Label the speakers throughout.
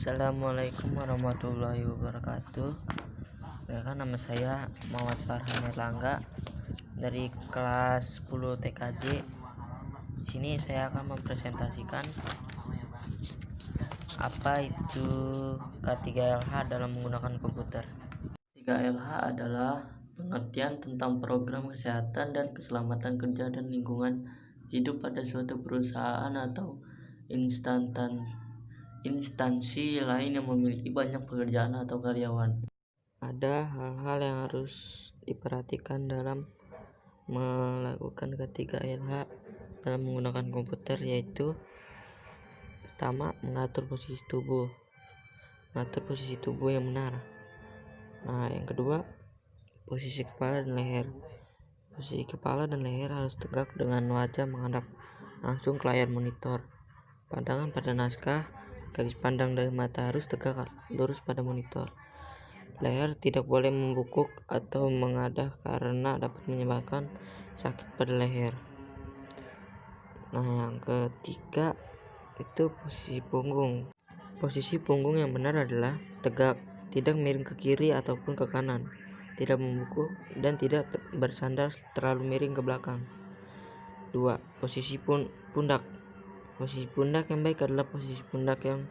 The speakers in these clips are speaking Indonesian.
Speaker 1: Assalamualaikum warahmatullahi wabarakatuh. Perkenalkan, nama saya Muhammad Farhan Erlangga dari kelas 10 TKJ. Di sini saya akan mempresentasikan apa itu K3LH dalam menggunakan komputer. K3LH adalah pengertian tentang program kesehatan dan keselamatan kerja dan lingkungan hidup pada suatu perusahaan atau instansi lain yang memiliki banyak pekerjaan atau karyawan. Ada hal-hal yang harus diperhatikan dalam melakukan K3LH dalam menggunakan komputer, yaitu pertama, mengatur posisi tubuh yang benar. Yang kedua, posisi kepala dan leher. Posisi kepala dan leher harus tegak dengan wajah menghadap langsung ke layar monitor. Pandangan pada naskah, garis pandang dari mata harus tegak lurus pada monitor. Leher tidak boleh membungkuk atau mengadah karena dapat menyebabkan sakit pada leher. Yang ketiga itu posisi punggung. Posisi punggung yang benar adalah tegak, tidak miring ke kiri ataupun ke kanan, tidak membungkuk dan tidak bersandar terlalu miring ke belakang. 2. Posisi pundak. Posisi pundak yang baik adalah posisi pundak yang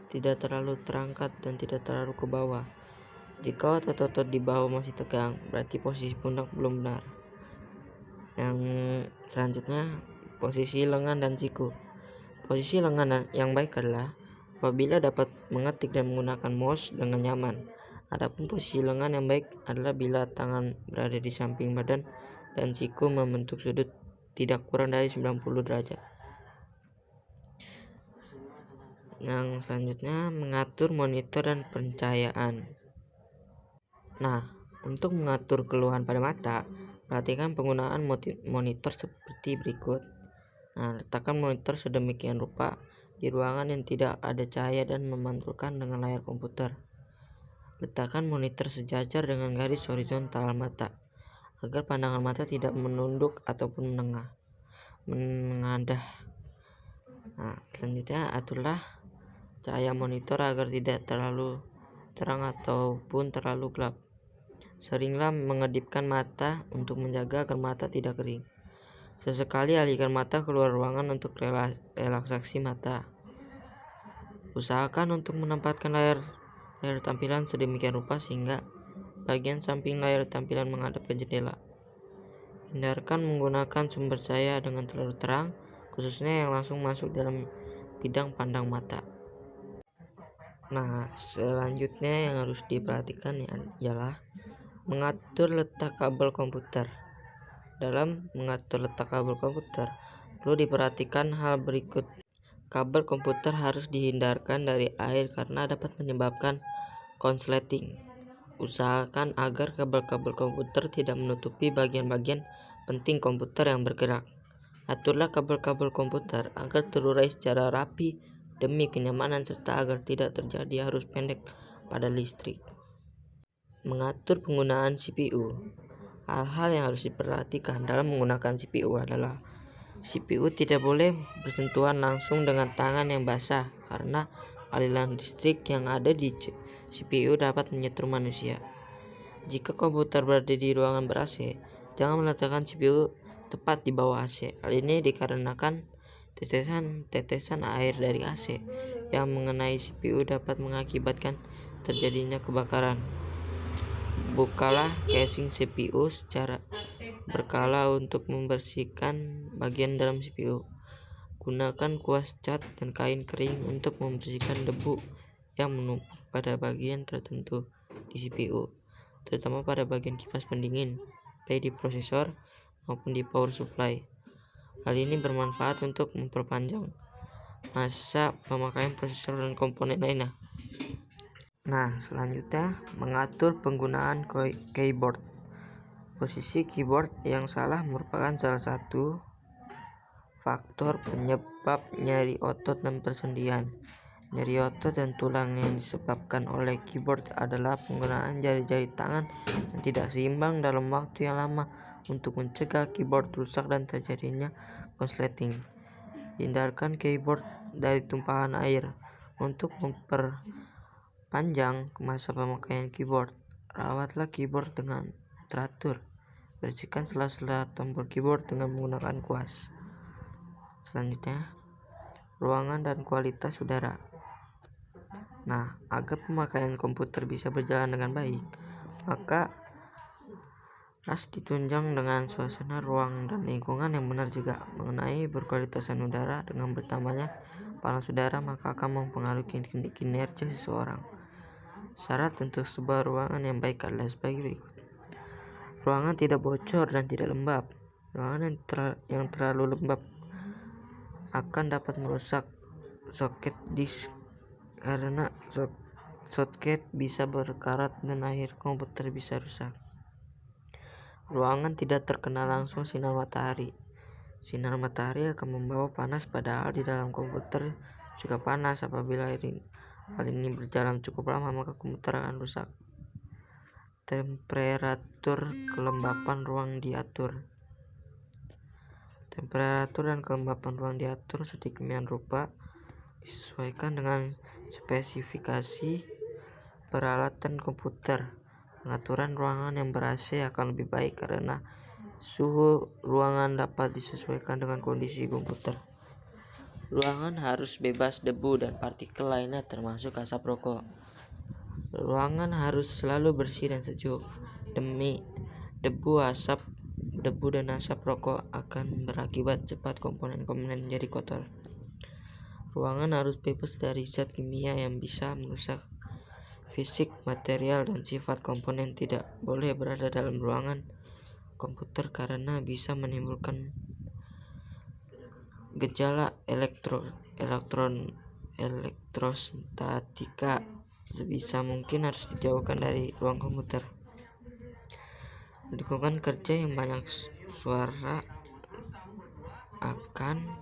Speaker 1: tidak terlalu terangkat dan tidak terlalu ke bawah. Jika otot-otot di bawah masih tegang, berarti posisi pundak belum benar. Yang selanjutnya, posisi lengan dan siku. Posisi lengan yang baik adalah apabila dapat mengetik dan menggunakan mouse dengan nyaman. Adapun posisi lengan yang baik adalah bila tangan berada di samping badan dan siku membentuk sudut tidak kurang dari 90 derajat. Yang selanjutnya, mengatur monitor dan pencahayaan. Untuk mengatur keluhan pada mata, perhatikan penggunaan monitor seperti berikut. Letakkan monitor sedemikian rupa di ruangan yang tidak ada cahaya dan memantulkan dengan layar komputer. Letakkan monitor sejajar dengan garis horizontal mata agar pandangan mata tidak menunduk ataupun mengadah. Selanjutnya, aturlah cahaya monitor agar tidak terlalu terang ataupun terlalu gelap. Seringlah mengedipkan mata untuk menjaga agar mata tidak kering. Sesekali alihkan mata keluar ruangan untuk relaksasi mata. Usahakan untuk menempatkan layar tampilan sedemikian rupa sehingga bagian samping layar tampilan menghadap ke jendela. Hindarkan menggunakan sumber cahaya dengan terlalu terang, khususnya yang langsung masuk dalam bidang pandang mata. Selanjutnya yang harus diperhatikan ialah mengatur letak kabel komputer. Dalam mengatur letak kabel komputer, perlu diperhatikan hal berikut. Kabel komputer harus dihindarkan dari air karena dapat menyebabkan konsleting. Usahakan agar kabel-kabel komputer tidak menutupi bagian-bagian penting komputer yang bergerak. Aturlah kabel-kabel komputer agar terurai secara rapi demi kenyamanan serta agar tidak terjadi arus pendek pada listrik. Mengatur penggunaan CPU. Hal-hal yang harus diperhatikan dalam menggunakan CPU adalah CPU tidak boleh bersentuhan langsung dengan tangan yang basah karena aliran listrik yang ada di CPU dapat menyetrum manusia. Jika komputer berada di ruangan ber-AC, jangan meletakkan CPU tepat di bawah AC. Hal ini dikarenakan tetesan air dari AC yang mengenai CPU dapat mengakibatkan terjadinya kebakaran. Bukalah casing CPU secara berkala untuk membersihkan bagian dalam CPU. Gunakan kuas cat dan kain kering untuk membersihkan debu yang menumpuk pada bagian tertentu di CPU, terutama pada bagian kipas pendingin, baik di prosesor maupun di power supply. Hal ini bermanfaat untuk memperpanjang masa pemakaian prosesor dan komponen lainnya. Selanjutnya, mengatur penggunaan keyboard. Posisi keyboard yang salah merupakan salah satu faktor penyebab nyeri otot dan persendian. Nyeri otot dan tulang yang disebabkan oleh keyboard adalah penggunaan jari-jari tangan yang tidak seimbang dalam waktu yang lama untuk mencegah keyboard rusak dan terjadinya konsleting. Hindarkan keyboard dari tumpahan air. Untuk memperpanjang masa pemakaian keyboard, rawatlah keyboard dengan teratur. Bersihkan sela-sela tombol keyboard dengan menggunakan kuas. Selanjutnya, ruangan dan kualitas udara. Nah, agar pemakaian komputer bisa berjalan dengan baik, maka harus ditunjang dengan suasana ruang dan lingkungan yang benar juga. Mengenai berkualitasan udara, dengan bertambahnya panas udara maka akan mempengaruhi kinerja seseorang. Syarat untuk sebuah ruangan yang baik adalah sebagai berikut. Ruangan tidak bocor dan tidak lembab. Ruangan yang terlalu lembab akan dapat merusak soket disk karena soket bisa berkarat dan akhir komputer bisa rusak. Ruangan tidak terkena langsung sinar matahari. Sinar matahari akan membawa panas, padahal di dalam komputer juga panas. Apabila hal ini berjalan cukup lama, maka komputer akan rusak. Temperatur kelembapan ruang diatur. Temperatur dan kelembapan ruang diatur sedemikian rupa disesuaikan dengan spesifikasi peralatan komputer. Pengaturan ruangan yang ber-AC akan lebih baik karena suhu ruangan dapat disesuaikan dengan kondisi komputer. Ruangan harus bebas debu dan partikel lainnya termasuk asap rokok. Ruangan harus selalu bersih dan sejuk. Debu dan asap rokok akan berakibat cepat komponen-komponen menjadi kotor. Ruangan harus bebas dari zat kimia yang bisa merusak fisik, material, dan sifat komponen. Tidak boleh berada dalam ruangan komputer karena bisa menimbulkan gejala elektrostatika. Sebisa mungkin harus dijauhkan dari ruang komputer. Lingkungan kerja yang banyak suara akan